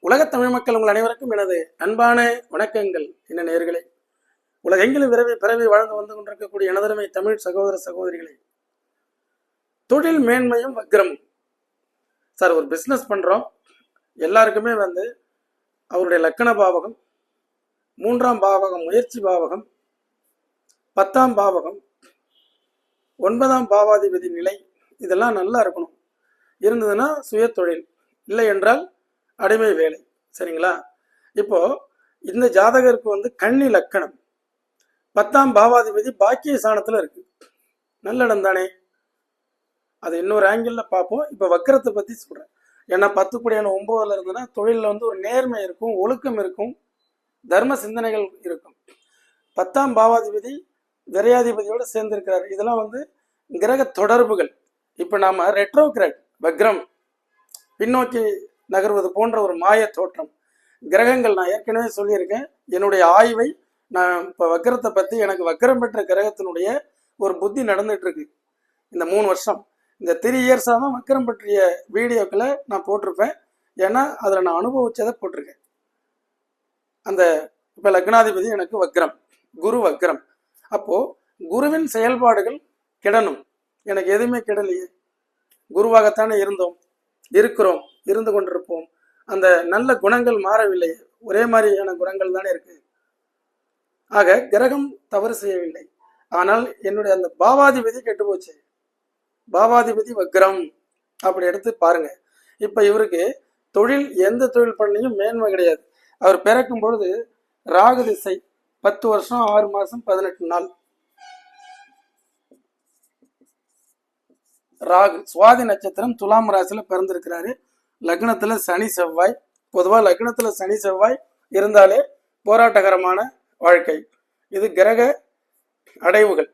உலகத் தமிழ் மக்கள் உங்கள் அனைவருக்கும் எனது அன்பான வணக்கங்கள். என்ன நேயர்களே, உலகெங்கிலும் பிறவி வாழ்ந்து வந்து கொண்டிருக்கக்கூடிய எனதருமை தமிழ் சகோதர சகோதரிகளை, தொழில் மேன்மையும் வக்ரமும். சார், ஒரு பிஸ்னஸ் பண்றோம், எல்லாருக்குமே அவருடைய லக்கண பாவகம், 3ஆம் பாவகம் முயற்சி பாவகம், 10ஆம் பாவகம், 9ஆம் பாவாதிபதி நிலை, இதெல்லாம் நல்லா இருக்கணும். இருந்ததுன்னா சுய தொழில், இல்லை என்றால் அடிமை வேலை. சரிங்களா? இப்போ இந்த ஜாதகருக்கு கன்னி லக்கணம், 10ஆம் பாவாதிபதி பாக்கிய ஸ்தானத்துல இருக்கு. நல்ல இடம் தானே? அது இன்னொரு ஆங்கிள் பார்ப்போம். இப்போ வக்கரத்தை பத்தி சொல்றேன். ஏன்னா 10 கூடியான 9ல இருந்ததுன்னா தொழில ஒரு நேர்மை இருக்கும், ஒழுக்கம் இருக்கும், தர்ம சிந்தனைகள் இருக்கும். 10ஆம் பாவாதிபதி விரையாதிபதியோட சேர்ந்திருக்கிறார். இதெல்லாம் கிரக தொடர்புகள். இப்ப நாம ரெட்ரோகிரேட் வக்ரம், பின்னோக்கி நகர்வது போன்ற ஒரு மாய தோற்றம். கிரகங்கள் நான் ஏற்கனவே சொல்லியிருக்கேன். என்னுடைய ஆய்வை நான் இப்போ வக்கரத்தை பற்றி, எனக்கு வக்கரம் பெற்ற கிரகத்தினுடைய ஒரு புத்தி நடந்துட்டு இருக்கு இந்த 3 வருஷம். இந்த 3 இயர்ஸாக தான் வக்கரம் பற்றிய வீடியோக்களை நான் போட்டிருப்பேன். ஏன்னா அதில் நான் அனுபவிச்சதை போட்டிருக்கேன். அந்த இப்போ லக்னாதிபதி எனக்கு வக்ரம், குரு வக்ரம். அப்போ குருவின் செயல்பாடுகள் கெடணும். எனக்கு எதுவுமே கெடலையே, குருவாகத்தானே இருந்தோம், இருக்கிறோம், இருந்து கொண்டிருப்போம். அந்த நல்ல குணங்கள் மாறவில்லை, ஒரே மாதிரியான குணங்கள் தானே இருக்கு. ஆக கிரகம் தவறு செய்யவில்லை. ஆனால் என்னுடைய அந்த பாவாதிபதி கெட்டு போச்சு. பாவாதிபதி வக்ரம் அப்படி எடுத்து பாருங்க. இப்ப இவருக்கு தொழில், எந்த தொழில் பண்ணியும் மேன்மை கிடையாது. அவர் பிறக்கும் பொழுது ராகு திசை, 10 வருஷம் 6 மாசம் 18 நாள். ராகு சுவாதி நட்சத்திரம், துலாம் ராசியில பிறந்திருக்கிறாரு. லக்னத்துல சனி செவ்வாய். பொதுவா லக்னத்துல சனி செவ்வாய் இருந்தாலே போராட்டகரமான வாழ்க்கை. இது கிரக அடைவுகள்.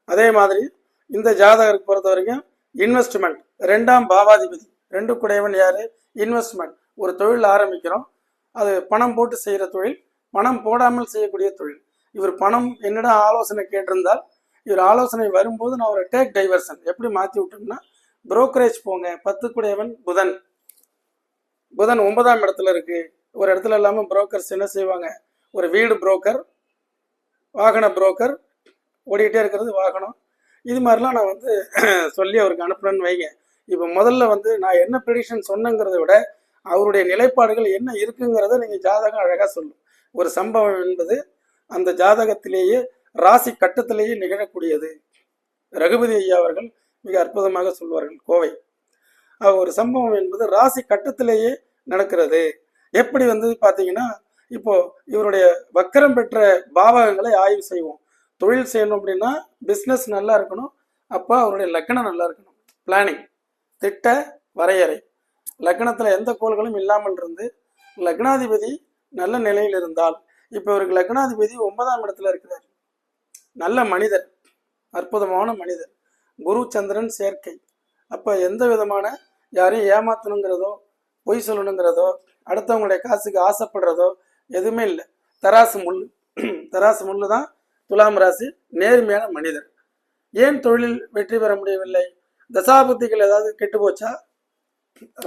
அதே மாதிரி இந்த ஜாதகருக்கு பொறுத்த வரைக்கும் இன்வெஸ்ட்மெண்ட், 2ஆம் பாவாதிபதி, 2 குடையவன் யாரு? இன்வெஸ்ட்மெண்ட். ஒரு தொழில் ஆரம்பிக்கிறோம், அது பணம் போட்டு செய்யற தொழில், பணம் போடாமல் செய்யக்கூடிய தொழில். இவர் பணம் என்னிடம் ஆலோசனை கேட்டிருந்தால், இவர் ஆலோசனை வரும்போது நான் ஒரு டேக் டைவர்சன் எப்படி மாற்றி விட்டோம்னா, புரோக்கரேஜ் போங்க. 10 குடையவன் புதன், புதன் 9ஆம் இடத்துல இருக்கு. ஒரு இடத்துல இல்லாமல் புரோக்கர்ஸ் என்ன செய்வாங்க, ஒரு வீடு புரோக்கர், வாகன புரோக்கர், ஓடிக்கிட்டே இருக்கிறது வாகனம், இது மாதிரிலாம் நான் சொல்லி அவருக்கு அனுப்புறேன்னு வைங்க. இப்போ முதல்ல நான் என்ன ப்ரெடிக்ஷன் சொன்னங்கிறத விட அவருடைய நிலைப்பாடுகள் என்ன இருக்குங்கிறத நீங்கள் ஜாதகம் அழகாக சொல்லும். ஒரு சம்பவம் என்பது அந்த ஜாதகத்திலேயே ராசி கட்டத்திலேயே நிகழக்கூடியது. ரகுபதி ஐயா அவர்கள் மிக அற்புதமாக சொல்வார்கள், கோவை. ஒரு சம்பவம் என்பது ராசி கட்டத்திலேயே நடக்கிறது. எப்படி பார்த்தீங்கன்னா, இப்போ இவருடைய வக்கரம் பெற்ற பாவகங்களை ஆய்வு செய்வோம். தொழில் செய்யணும் அப்படின்னா பிஸ்னஸ் நல்லா இருக்கணும். அப்போ அவருடைய லக்னம் நல்லா இருக்கணும். பிளானிங், திட்ட வரையறை. லக்னத்துல எந்த கோள்களும் இல்லாமல் இருந்து லக்னாதிபதி நல்ல நிலையில் இருந்தால், இப்போ இவருக்கு லக்னாதிபதி 9ஆம் இடத்துல இருக்கிறார். நல்ல மனிதர், அற்புதமான மனிதர், குரு சந்திரன் சேர்க்கை. அப்போ எந்த விதமான யாரையும் ஏமாத்தணுங்கிறதோ, பொய் சொல்லணுங்கிறதோ, அடுத்தவங்களுடைய காசுக்கு ஆசைப்படுறதோ எதுவுமே இல்லை. தராசு முள்ளு, தராசு முள்ளு தான் துலாம் ராசி. நேர்மையான மனிதர். ஏன் தொழிலில் வெற்றி பெற முடியவில்லை? தசாபுத்திகள் ஏதாவது கெட்டு போச்சா?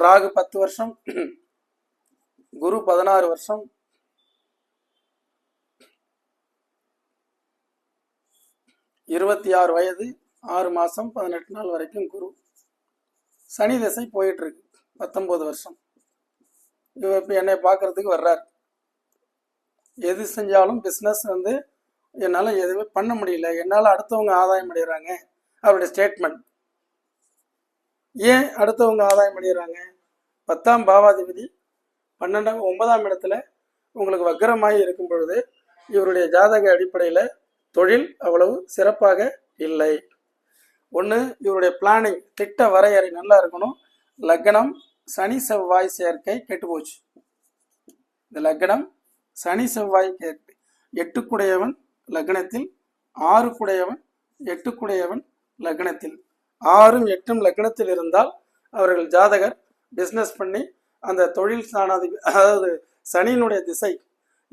ராகு 10 வருஷம், குரு 16 வருஷம், இருபத்தி 6 வயது 6 மாசம் 18 நாள் வரைக்கும் குரு. சனி திசை போயிட்டு இருக்கு 19 வருஷம். இவர் இப்போ என்னை பார்க்கறதுக்கு வர்றார். எது செஞ்சாலும் பிஸ்னஸ் என்னால் எதுவுமே பண்ண முடியல, என்னால் அடுத்தவங்க ஆதாயம் அடைகிறாங்க. அவருடைய ஸ்டேட்மெண்ட். ஏன் அடுத்தவங்க ஆதாயம் அடைகிறாங்க? 10ஆம் பாவாதிபதி 9ஆம் இடத்துல உங்களுக்கு வக்கரமாகி இருக்கும் பொழுது இவருடைய ஜாதக அடிப்படையில் தொழில் அவ்வளவு சிறப்பாக இல்லை. ஒன்று, இவருடைய பிளானிங், திட்ட வரையறை நல்லா இருக்கணும். லக்னம் சனி செவ்வாய் சேர்க்கை கெட்டு போச்சு. இந்த லக்னம் சனி செவ்வாய் சேர்க்கை, 8 குடையவன் லக்னத்தில், 6 குடையவன், 8 குடையவன் லக்னத்தில், 6ம் 8ம் லக்னத்தில் இருந்தால் அவர்கள் ஜாதகர் பிஸ்னஸ் பண்ணி அந்த தொழில் ஸ்தானாதிபதி, அதாவது சனியினுடைய திசை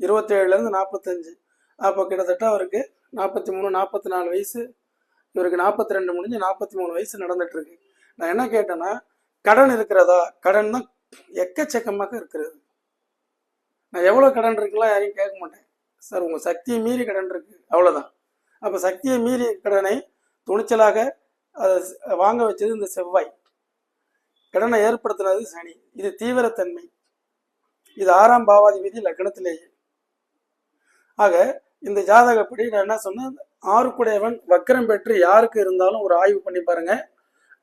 27லேருந்து 45. அப்போ கிட்டத்தட்ட அவருக்கு 43 44 வயசு. இவருக்கு 42 முடிஞ்சு 43 வயசு நடந்துட்டு இருக்கு. நான் என்ன கேட்டேன்னா, கடன் இருக்கிறதா? கடன் தான் எக்கச்சக்கமாக இருக்கிறது. நான் எவ்வளோ கடன் இருக்குலாம் யாரையும் கேட்க மாட்டேன். சார் உங்கள் சக்தியை மீறி கடன் இருக்கு, அவ்வளோதான். அப்போ சக்தியை மீறி கடனை துணிச்சலாக அதை வாங்க வச்சது இந்த செவ்வாய், கடனை ஏற்படுத்தினது சனி. இது தீவிரத்தன்மை. இது 6ஆம் பாவாதிபதி லக்னத்திலேயே. ஆக இந்த ஜாதகப்படி நான் என்ன சொன்னேன், 6 வக்கரம் பெற்று யாருக்கு இருந்தாலும் ஒரு ஆய்வு பண்ணி பாருங்க.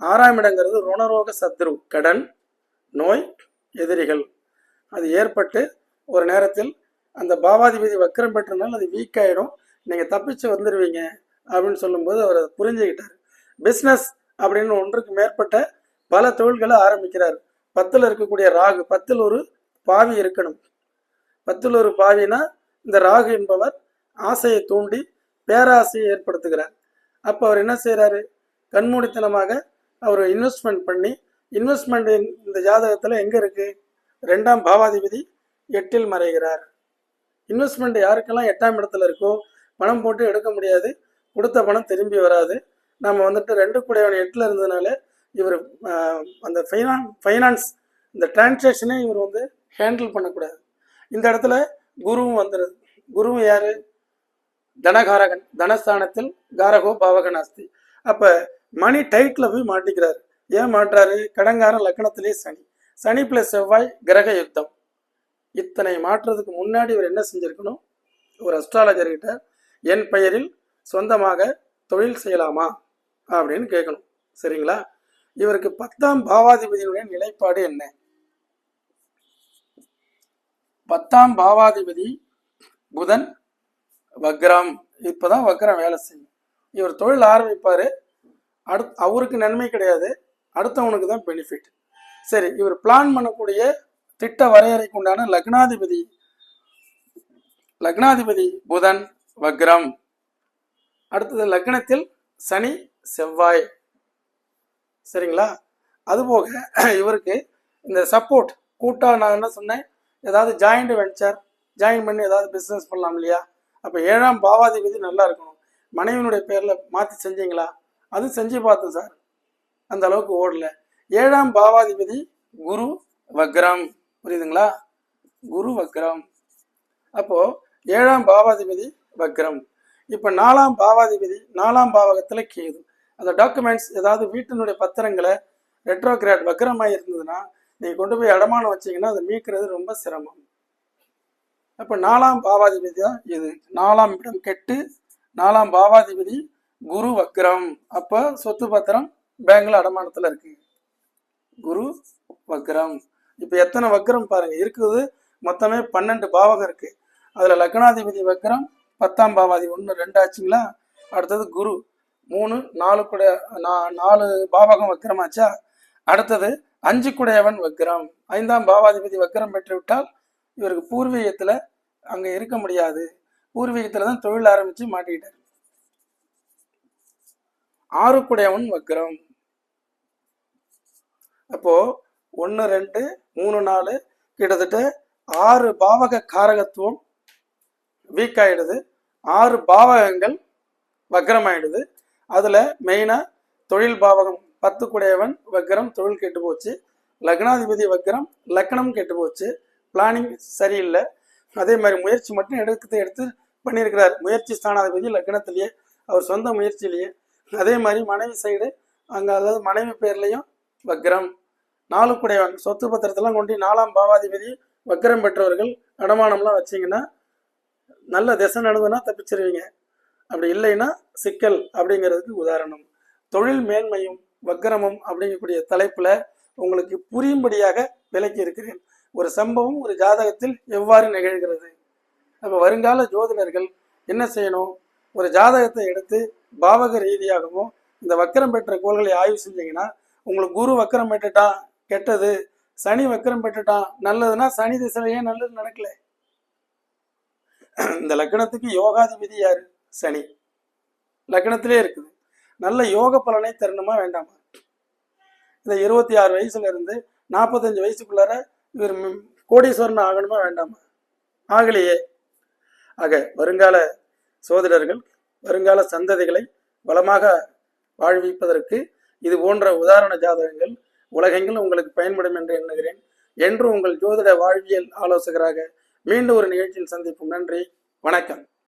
6ஆம் இடங்கிறது ருணரோக சத்ரு, கடன், நோய், எதிரிகள். அது ஏற்பட்டு ஒரு நேரத்தில் அந்த பாவாதிபதி வக்கரம் பெற்றனால அது வீக் ஆகிடும், நீங்கள் தப்பிச்சு வந்துடுவீங்க அப்படின்னு சொல்லும்போது அவர் அதை புரிஞ்சுக்கிட்டார். பிஸ்னஸ் அப்படின்னு ஒன்றுக்கு மேற்பட்ட பல தொழில்களை ஆரம்பிக்கிறார். 10ல் இருக்கக்கூடிய ராகு, 10ல் ஒரு பாவி இருக்கணும். 10ல் ஒரு பாவினா இந்த ராகு என்பவர் ஆசையை தூண்டி பேராசையை ஏற்படுத்துகிறார். அப்போ அவர் என்ன செய்கிறாரு, கண்மூடித்தனமாக அவர் இன்வெஸ்ட்மெண்ட் பண்ணி, இன்வெஸ்ட்மெண்ட் இந்த ஜாதகத்தில் எங்கே இருக்குது, 2ஆம் பாவாதிபதி 8ல் மறைகிறார். இன்வெஸ்ட்மெண்ட் யாருக்கெல்லாம் 8ஆம் இடத்துல இருக்கோ பணம் போட்டு எடுக்க முடியாது, கொடுத்த பணம் திரும்பி வராது. நம்ம வந்துட்டு 2 8ல் இருந்ததுனால இவர் அந்த ஃபைனான்ஸ் இந்த டிரான்சாக்ஷனே இவர் வந்து ஹேண்டில் பண்ணக்கூடாது. இந்த இடத்துல குருவும் வந்துடுது. குருவும் யாரு, தனகாரகன், தனஸ்தானத்தில் காரகோ பாவகனாஸ்தி. அப்போ மணி டைட்டில் போய் மாட்டிக்கிறாரு. ஏன் மாட்டுறாரு, கடங்காரன் லக்னத்திலே சனி, சனி பிளஸ் செவ்வாய் கிரக யுத்தம். இத்தனை மாற்றுறதுக்கு முன்னாடி இவர் என்ன செஞ்சிருக்கணும், ஒரு அஸ்ட்ராலஜர்கிட்ட என் பெயரில் சொந்தமாக தொழில் செய்யலாமா அப்படின்னு கேட்கணும். சரிங்களா? இவருக்கு 10ஆம் பாவாதிபதியினுடைய நிலைப்பாடு என்ன? 10ஆம் பாவாதிபதி புதன் வக்ரம். இப்பதான் வக்ரம் வேலை செய்யும். இவர் தொழில் ஆரம்பிப்பாரு, அவருக்கு நன்மை கிடையாது, அடுத்தவனுக்கு தான் பெனிஃபிட். சரி, இவர் பிளான் பண்ணக்கூடிய திட்ட வரையறைக்கு உண்டான லக்னாதிபதி புதன் வக்ரம். அடுத்தது லக்னத்தில் சனி செவ்வாய். சரிங்களா? அதுபோக இவருக்கு இந்த சப்போர்ட் கூட்டா, நான் என்ன சொன்னேன், ஏதாவது ஜாயிண்ட் வெஞ்சர் ஜாயின் பண்ணி ஏதாவது பிஸ்னஸ் பண்ணலாம் இல்லையா? அப்போ 7ஆம் பாவாதிபதி நல்லா இருக்கணும். மனைவியினுடைய பேரில் மாற்றி செஞ்சீங்களா? அது செஞ்சு பார்த்தோம் சார், அந்த அளவுக்கு ஓடல. 7ஆம் பாவாதிபதி குரு வக்ரம். புரியுதுங்களா? குரு வக்ரம். அப்போ 7ஆம் பாவாதிபதி வக்ரம். இப்போ 4ஆம் பாவாதிபதி 4ஆம் பாவகத்தில் கேது. அந்த டாக்குமெண்ட்ஸ் ஏதாவது வீட்டினுடைய பத்திரங்களை ரெட்ரோகிராட் வக்ரமாக இருந்ததுன்னா நீங்கள் கொண்டு போய் அடமானம் வச்சிங்கன்னா அதை மீட்கிறது ரொம்ப சிரமம். அப்போ 4ஆம் பாவாதிபதி தான் இது. 4ஆம் இடம் கெட்டு 4ஆம் பாவாதிபதி குரு வக்ரம். அப்போ சொத்து பத்திரம் பேங்க்ல அடமானத்தில் இருக்கு. குரு வக்ரம். இப்போ எத்தனை வக்ரம் பாருங்க இருக்குது, மொத்தமே 12 பாவகம் இருக்கு. அதில் லக்னாதிபதி வக்ரம், 10ஆம் பாவாதி 1 2 ஆச்சுங்களா? அடுத்தது குரு 3 4 கூட 4 பாவகம் வக்ரமாச்சா? அடுத்தது 5 குடையவன் வக்ரம். 5ஆம் பாவாதிபதி வக்ரம் பெற்று விட்டால் இவருக்கு பூர்வீகத்தில் அங்கே இருக்க முடியாது. பூர்வீகத்தில் தான் தொழில் ஆரம்பித்து மாட்டிக்கிட்டார். 6 குடையவன் வக்ரம். அப்போ 1 2 3 4 கிட்டத்தட்ட 6 பாவக காரகத்துவம் வீக் ஆயிடுது. 6 பாவகங்கள் வக்ரம் ஆயிடுது. அதுல மெயினா தொழில் பாவகம் 10 குடையவன் வக்ரம், தொழில் கெட்டு போச்சு. லக்னாதிபதி வக்ரம், லக்னம் கெட்டு போச்சு. பிளானிங் சரியில்லை. அதே மாதிரி முயற்சி மட்டும் எடுத்து பண்ணியிருக்கிறார். முயற்சி ஸ்தானாதிபதி லக்னத்திலேயே, அவர் சொந்த முயற்சியிலேயே. அதே மாதிரி மனைவி சைடு அங்கே, அதாவது மனைவி பேர்லையும் வக்ரம். 4 குடையவன் சொத்து பத்திரத்தெல்லாம் கொண்டு 4ஆம் பாவாதிபதி வக்ரம் பெற்றவர்கள் அடமானம்லாம் வச்சிங்கன்னா நல்ல திசை நடந்ததுன்னா தப்பிச்சிருவீங்க. அப்படி இல்லைன்னா சிக்கல் அப்படிங்கிறதுக்கு உதாரணம். தொழில் மேன்மையும் வக்ரமும் அப்படிங்கக்கூடிய தலைப்புல உங்களுக்கு புரியும்படியாக விளக்கி இருக்கிறேன். ஒரு சம்பவம் ஒரு ஜாதகத்தில் எவ்வாறு நிகழ்கிறது. அப்போ வருங்கால ஜோதிடர்கள் என்ன செய்யணும், ஒரு ஜாதகத்தை எடுத்து பாவக ரீதியாகவும் இந்த வக்கரம் பெற்ற கோள்களை ஆய்வு செஞ்சீங்கன்னா, உங்களுக்கு குரு வக்கரம் பெற்றுட்டான் கெட்டது, சனி வக்கரம் பெற்றுட்டான் நல்லதுன்னா சனி திசையிலேயே நல்லது நடக்கல. இந்த லக்னத்துக்கு யோகாதிபதி யாரு? சனி. லக்னத்திலே இருக்குது. நல்ல யோக பலனை தரணுமா வேண்டாமா? இந்த 26 வயசுல இருந்து 45 வயசுக்குள்ளார இவர் கோடீஸ்வரன் ஆகணுமா வேண்டாமா? ஆகலையே. ஆக வருங்கால சோதிடர்கள் வருங்கால சந்ததிகளை வளமாக வாழ்விப்பதற்கு இது போன்ற உதாரண ஜாதகங்கள் உலகெங்கிலும் உங்களுக்கு பயன்படும் என்று எண்ணுகிறேன். என்று உங்கள் ஜோதிட வாழ்வியல் ஆலோசகராக மீண்டும் ஒரு நிகழ்ச்சியில் சந்திப்போம். நன்றி, வணக்கம்.